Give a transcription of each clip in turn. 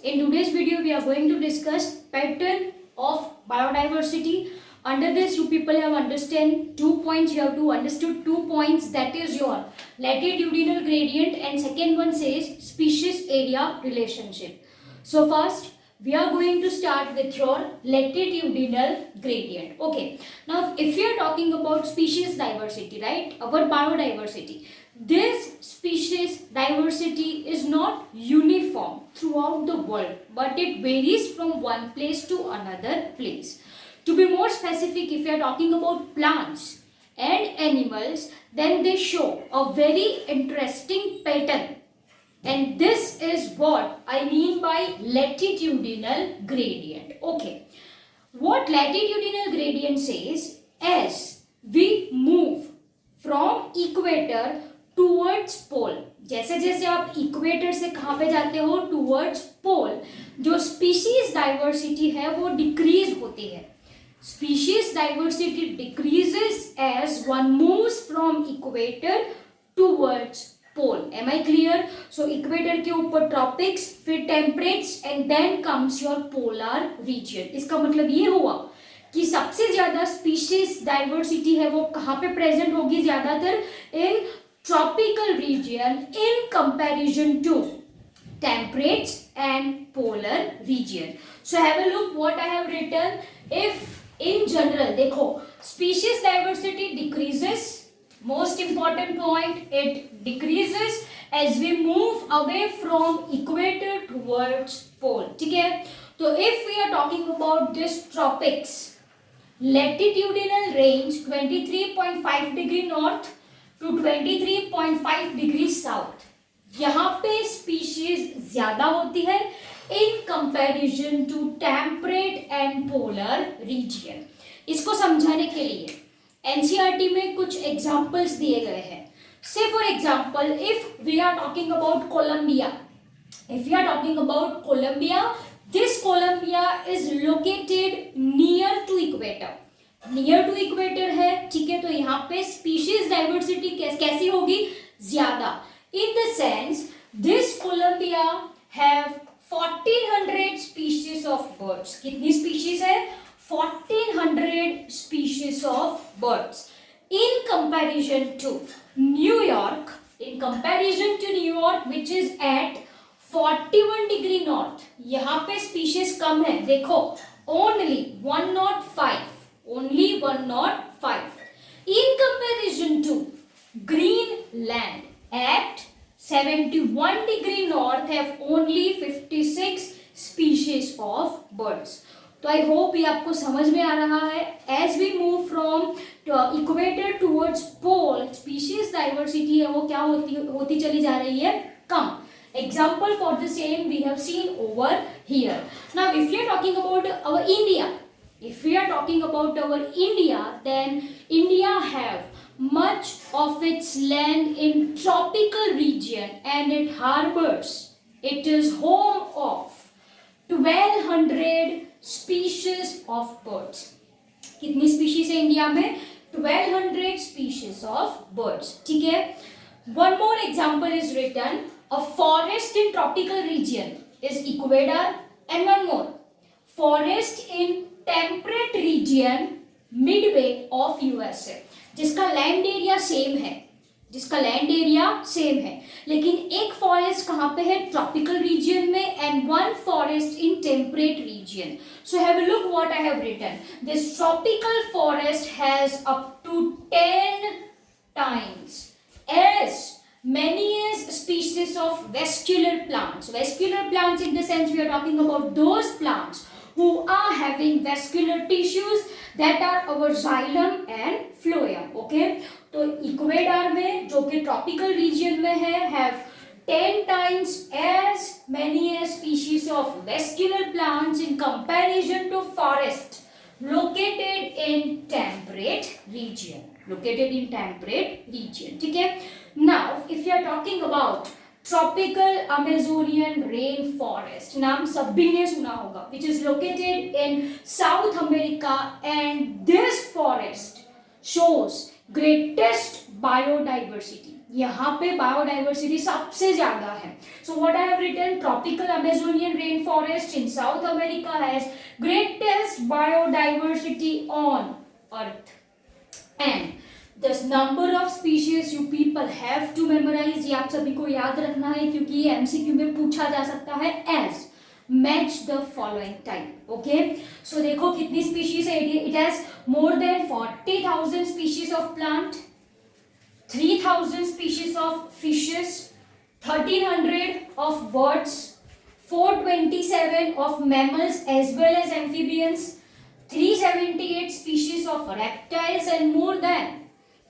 In today's video, we are going to discuss pattern of biodiversity. Under this, you people have understand 2 points. You have to understood 2 points. That is your latitudinal gradient, and second one says species area relationship. So first, we are going to start with your latitudinal gradient. Okay. Now, if we are talking about species diversity, right? Our biodiversity. This species diversity is not uniform throughout the world, but it varies from one place to another place. To be more specific, if we are talking about plants and animals, then they show a very interesting pattern. And this is what I mean by latitudinal gradient. Okay. What latitudinal gradient says, as we move from equator towards pole, जैसे जैसे आप equator से कहाँ पे जाते हो, towards पोल, जो species diversity है वो डिक्रीज होती है. Species diversity decreases as one moves from equator towards pole. Am I clear? So equator के ऊपर ट्रॉपिक्स, फिर temperates and then comes your polar region. इसका मतलब ये हुआ कि सबसे ज्यादा स्पीशीज डाइवर्सिटी है वो कहाँ पे प्रेजेंट होगी, ज्यादातर इन tropical region in comparison to temperate and polar region. So have a look what I have written. If in general, देखो, species diversity decreases, most important point, it decreases as we move away from equator towards pole. ठीक है? तो if we are talking about this tropics, latitudinal range 23.5 degree north to 23.5 degree south, यहाँ पे species ज्यादा होती है in comparison to temperate and polar region. इसको समझाने के लिए एनसीईआरटी में कुछ एग्जांपल्स दिए गए हैं. Say for example, if we are talking about Colombia, this Colombia is located near to equator. Near to equator है, ठीक है, तो यहाँ पे स्पीशीज डाइवर्सिटी कैसी होगी, ज्यादा. In the sense this Colombia have 1400 species of birds. कितनी स्पीशीज है? 1400 species of birds. In comparison to New York, which is at 41 degree north, यहाँ पे स्पीशीज कम है. देखो, only 105. In comparison to Greenland at 71 degree north have only 56 species of birds. तो I hope ये आपको समझ में आ रहा है. As we move from equator towards pole, species diversity है वो क्या होती चली जा रही है, कम. Example for the same we have seen over here. Now if we are talking about our India, then India have much of its land in tropical region and it is home of 1200 species of birds. कितनी species है India में? 1200 species of birds. ठीक है. One more example is written. A forest in tropical region is equator, and one more, forest in temperate region midway of USA, जिसका land area same है, लेकिन एक forest कहाँ पे है, ट्रॉपिकल रीजन में, and one forest in temperate region. So have a look what I have written. This tropical forest has up to 10 times as many as species of vascular plants. Vascular plants in the sense we are talking about those plants who are having vascular tissues that are our xylem and phloem. Okay, तो Ecuador में जो कि tropical region में है, have 10 times as many as species of vascular plants in comparison to forest located in temperate region. ठीक है. Now if you are talking about tropical Amazonian rain forest, नाम सभी ने सुना होगा, which is located in south America, and this forest shows greatest biodiversity. यहाँ पे biodiversity सबसे ज्यादा है. So what I have written, tropical Amazonian rainforest in South America has greatest biodiversity on earth. And the number of species you people have to memorize, ये आप सभी को याद रखना है क्योंकि ये MCQ में पूछा जा सकता है. as match the following type. Okay, so देखो कितनी species है. it has more than 40,000 species of plant, 3,000 species of fishes, 1,300 of birds, 427 of mammals as well as amphibians, 378 species of reptiles and more than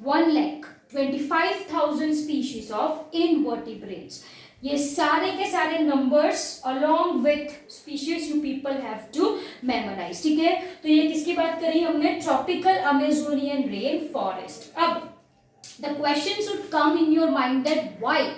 1,25,000 species of invertebrates. ये सारे के सारे numbers along with species you people have to memorize. ठीक है, तो ये किसकी बात करी हमने? Tropical Amazonian rainforest. अब the question should come in your mind that why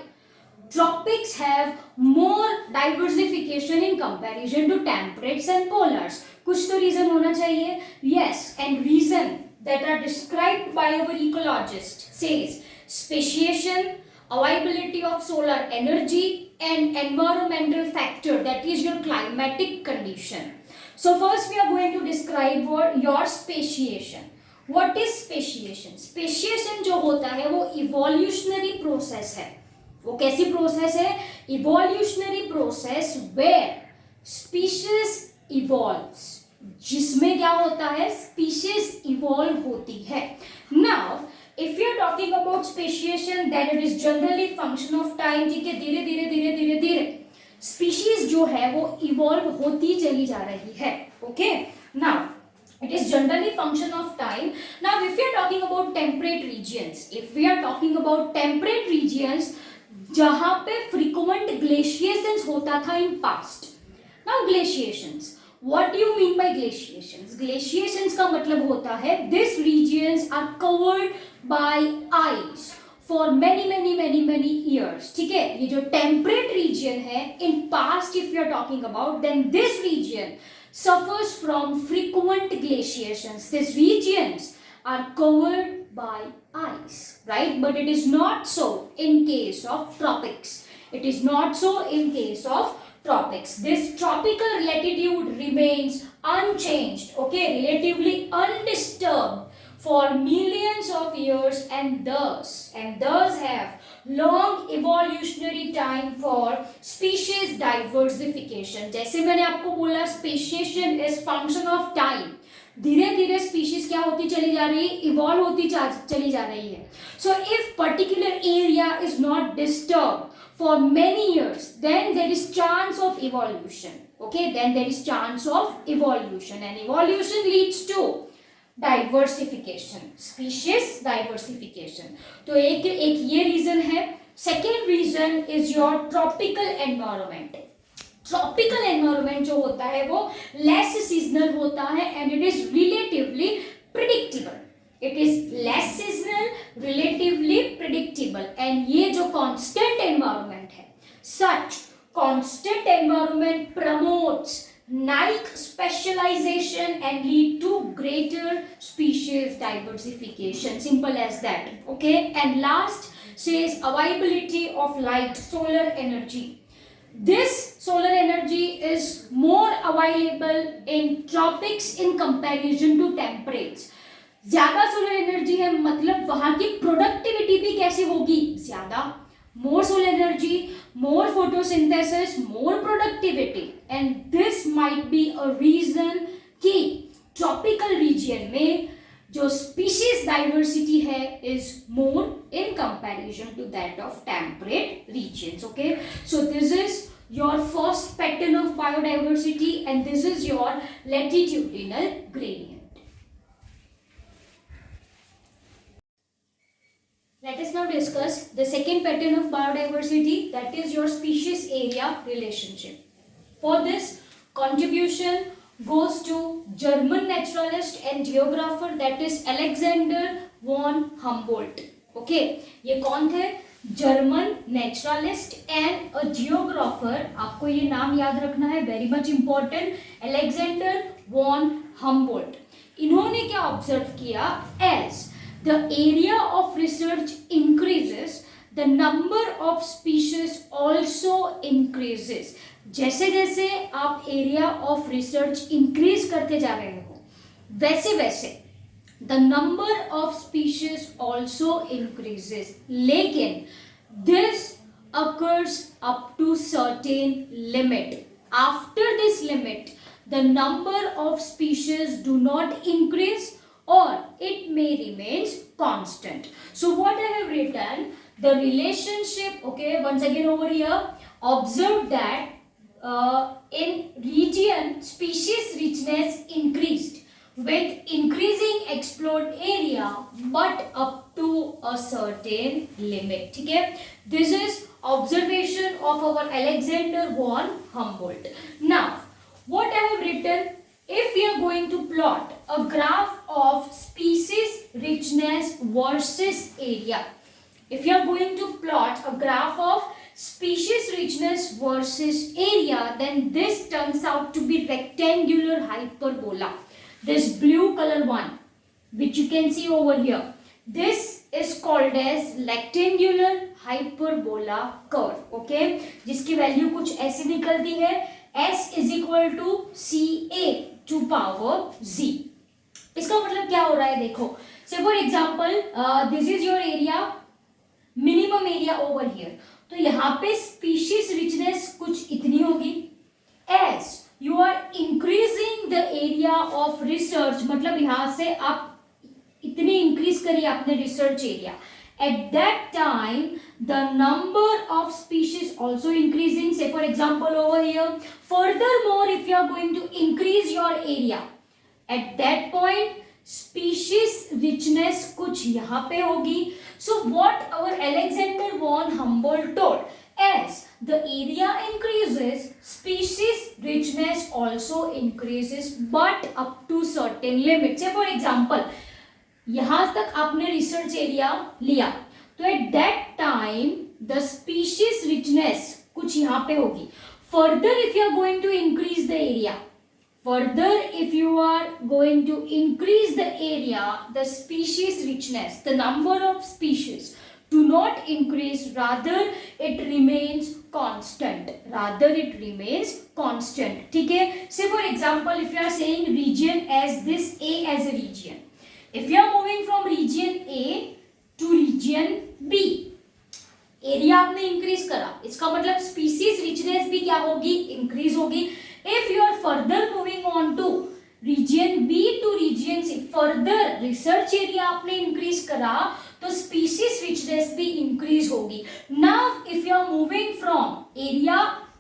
tropics have more diversification in comparison to temperates and polars. कुछ तो reason होना चाहिए. Yes, and reason that are described by our ecologist says speciation, availability of solar energy and environmental factor, that is your climatic condition. So first we are going to describe your speciation. What is speciation? Speciation जो होता है वो evolutionary process है. वो कैसी process है? Evolutionary process where species evolves, जिसमें क्या होता है? स्पीशीज इवॉल्व होती है. Now if you are talking about speciation then it is generally function of time. ठीक है, धीरे धीरे धीरे धीरे धीरे स्पीशीज जो है वो इवॉल्व होती चली जा रही है. Okay, now it is generally function of time. Now if we are talking about temperate regions, जहां पे frequent glaciations होता था in past. Now glaciations, what do you mean by glaciations? Glaciations का मतलब होता है these regions are covered by ice for many years. ठीक है, ये जो temperate region है in past if you are talking about, then this region suffers from frequent glaciations. These regions are covered by ice, right? But it is not so in case of tropics. It is not so in case of tropics. This tropical latitude remains unchanged, okay, relatively undisturbed for millions of years and thus have long evolutionary time for species diversification. जैसे मैंने आपको बोला speciation is function of time. धीरे धीरे species क्या होती चली जा रही है? इवॉल्व होती चली जा रही है. So if particular area is not disturb for many years then there is chance of evolution. Okay, then there is chance of evolution and evolution leads to diversification, species diversification. तो एक ये region है. Second region is your tropical environment. Tropical environment जो होता है वो less seasonal होता है and it is relatively predictable. It is less seasonal, relatively predictable. And ये जो कांस्टेंट एनवायरमेंट है, such constant environment promotes Nike specialization and lead to greater species diversification. Simple as that. Okay, and last says availability of light, solar energy. This solar energy is more available in tropics in comparison to temperates. ज्यादा solar energy है मतलब वहां की productivity भी कैसी होगी? ज्यादा. More solar energy, more photosynthesis, more productivity, and this might be a reason कि tropical region में जो species diversity है is more in comparison to that of temperate regions. Okay, so this is your first pattern of biodiversity and this is your latitudinal gradient. Let us now discuss the second pattern of biodiversity, that is your species area relationship. For this, contribution goes to German naturalist and geographer, that is Alexander von Humboldt. Okay, ये कौन थे? German naturalist and a geographer. आपको ये नाम याद रखना है, very much important. Alexander von Humboldt. इन्होंने क्या ऑब्जर्व किया? As the area of research increases, the number of species also increases. जैसे जैसे आप एरिया ऑफ रिसर्च इंक्रीज करते जा रहे हो वैसे वैसे the number of species also increases. लेकिन this occurs up to certain limit. After this limit, the number of species do not increase or it may remains constant. So what I have written, the relationship, okay, once again over here, observe that in region species richness increased with increasing explored area but up to a certain limit. ठीक है, this is observation of our Alexander von Humboldt. Now what I have written, if we are going to plot a graph of species richness versus area, if you are going to plot a graph of species richness versus area, then this turns out to be rectangular hyperbola. This blue color one which you can see over here, this is called as rectangular hyperbola curve. Okay, जिसकी value कुछ ऐसी निकलती है, s is equal to ca to power z. इसका मतलब क्या हो रहा है, देखो, say for example this is your area, minimum area over here, तो यहाँ पे species richness कुछ इतनी होगी. as you are increasing the area of research, मतलब यहाँ से आप इतनी इंक्रीज करिए आपने research area, at that time the number of species also increasing. Say for example over here, furthermore if you are going to increase your area, at that point species richness कुछ यहाँ पे होगी. So what our Alexander von Humboldt told, as the area increases, species richness also increases but up to certain limit. Say for example, यहाँ तक आपने research area लिया, तो at that time the species richness कुछ यहाँ पे होगी. Further if you are going to increase the area, further if you are going to increase the area, the species richness, the number of species do not increase, rather it remains constant, rather it remains constant. ठीक है, say for example if you are saying region as this, A as a region, if you are moving from region A to region B, area आपने increase करा, इसका मतलब species richness भी क्या होगी, increase होगी. If you are further moving on to region B to region C, further research area आपने increase करा तो स्पीसीज रिचनेस भी इंक्रीज होगी. Now if you are moving from area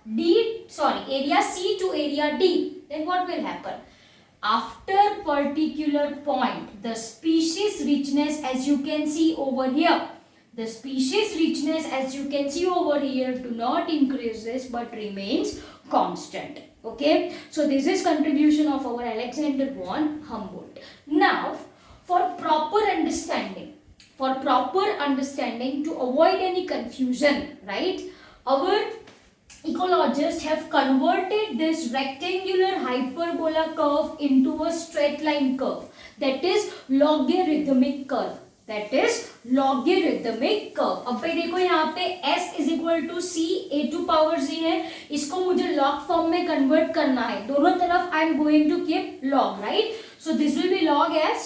D, sorry area C to area D, then what will happen, after particular point the species richness, as you can see over here, the species richness as you can see over here do not increases but remains constant. Okay, so this is contribution of our Alexander von Humboldt. Now for proper understanding, to avoid any confusion, right, our ecologists have converted this rectangular hyperbola curve into a straight line curve, that is logarithmic curve, that is logarithmic curve. अब भाई देखो यहाँ पे s is equal to c a to power z है, इसको मुझे log form में convert करना है, दोनों तरफ I am going to keep log, right, so this will be log s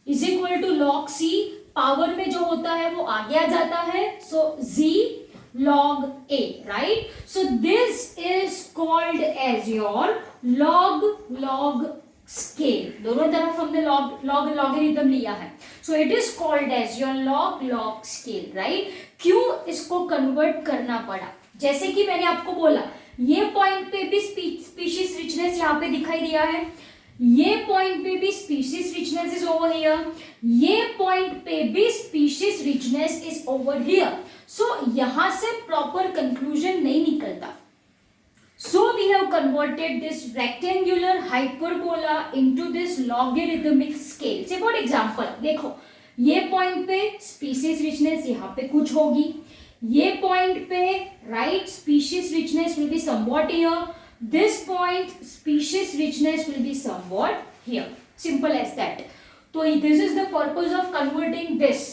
is equal to log c, power में जो होता है वो आगे आ जाता है, so z log a, right, so this is called as your log scale, दोनों तरफ हमने logarithm लिया है, so it is called as your log scale, right. क्यों इसको कन्वर्ट करना पड़ा, जैसे कि मैंने आपको बोला ये पॉइंट पे भी स्पीशीज रिचनेस यहाँ पे दिखाई दिया है, ये पॉइंट पे भी species richness is over here, ये पॉइंट पे भी species richness is over here, so यहां से प्रॉपर कंक्लूजन नहीं निकलता. So we have converted this rectangular hyperbola into this logarithmic scale. Say for example, देखो ये पॉइंट पे स्पीशीज रिचनेस यहाँ पे कुछ होगी, ये पॉइंट पे right species richness will be somewhat here, this point species richness will be somewhat here, simple as that. So this is the purpose of converting this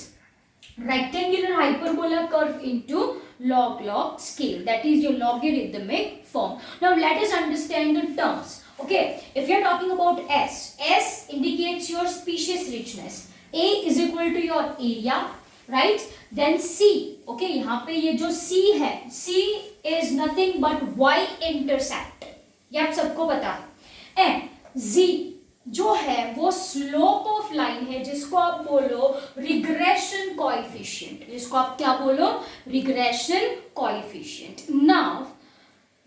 rectangular hyperbola curve into log scale, that is your logarithmic form. Now let us understand the terms. Okay, if you are talking about S indicates your species richness, A is equal to your area, right? Then C, okay, यहाँ पे ये जो C है, C is nothing but Y intercept, ये आप सबको पता है. एंड Z जो है वो स्लोप ऑफ लाइन है, जिसको आप बोलो रिग्रेशन कोएफिशिएंट, जिसको आप क्या बोलो, regression coefficient. Now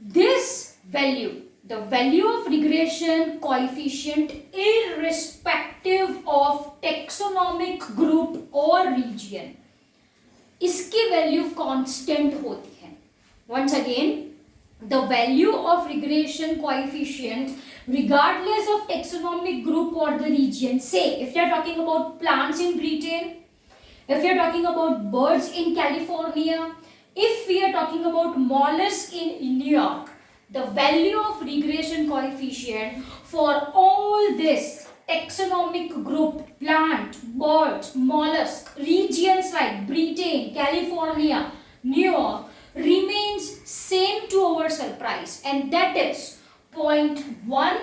this value, the value of regression coefficient irrespective of taxonomic group or region, इसकी वैल्यू कांस्टेंट होती है. once again, the value of regression coefficient regardless of taxonomic group or the region, say if you are talking about plants in Britain, if you are talking about birds in California, if we are talking about mollusks in New York, the value of regression coefficient for all this taxonomic group, plant, birds, mollusk, regions like Britain, California, New York remains same to our surprise, and that is 0.1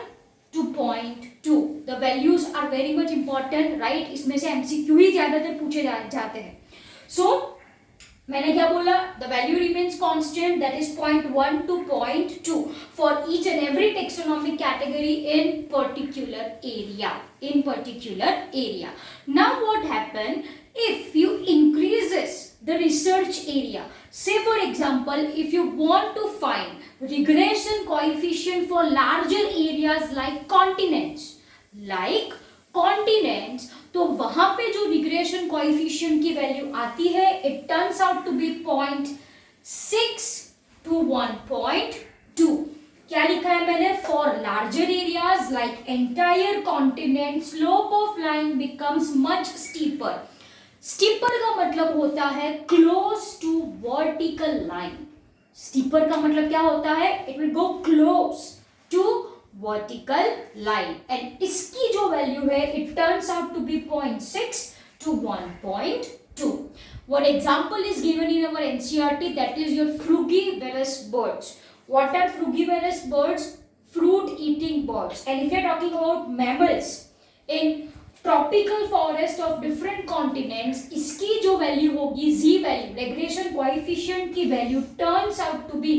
to 0.2. The values are very much important, right? इसमें से MCQ ही ज़्यादातर पूछे जाते हैं. So मैंने क्या बोला, the value remains constant, that is 0.1 to 0.2 for each and every taxonomic category in particular area. Now what happen if you increases the research area? Say for example, if you want to find regression coefficient for larger areas like continents, तो वहां पे जो regression coefficient की value आती है, it turns out to be 0.6 to 1.2. क्या लिखा है मैंने, for larger areas like entire continent slope of line becomes much steeper. Steeper का मतलब होता है close to vertical line. Steeper का मतलब क्या होता है, it will go close to vertical line, and इसकी जो वैल्यू है, it turns out to be 0.6 to 1.2. One example is given in our NCERT, that is your frugivorous birds. What are frugivorous birds? Fruit eating birds. And if you are talking about mammals in tropical forest of different continents, इसकी जो value होगी, Z value, regression coefficient की value turns out to be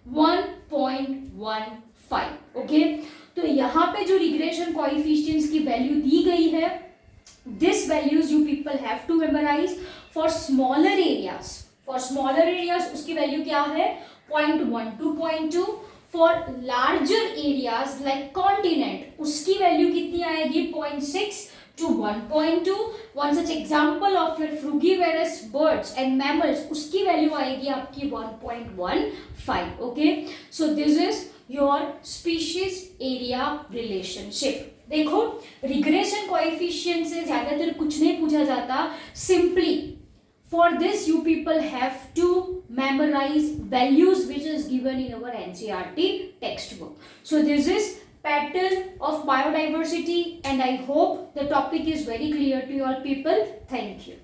1.15. Okay, तो यहाँ पे जो regression coefficients की value दी गई है, this values you people have to memorise. For smaller areas उसकी वैल्यू क्या है, 0.1 to 0.2. For larger areas like continent, उसकी वैल्यू कितनी आएगी, 0.6 to 1.2. One such example of your frugivorous birds and mammals, उसकी वैल्यू आएगी आपकी 1.15. Okay, so this is your species area relationship. देखो, रिग्रेशन कोएफिशिएंट से ज्यादातर कुछ नहीं पूछा जाता. Simply for this you people have to memorise values which is given in our NCERT text book. So this is pattern of biodiversity, and I hope the topic is very clear to you all people. Thank you.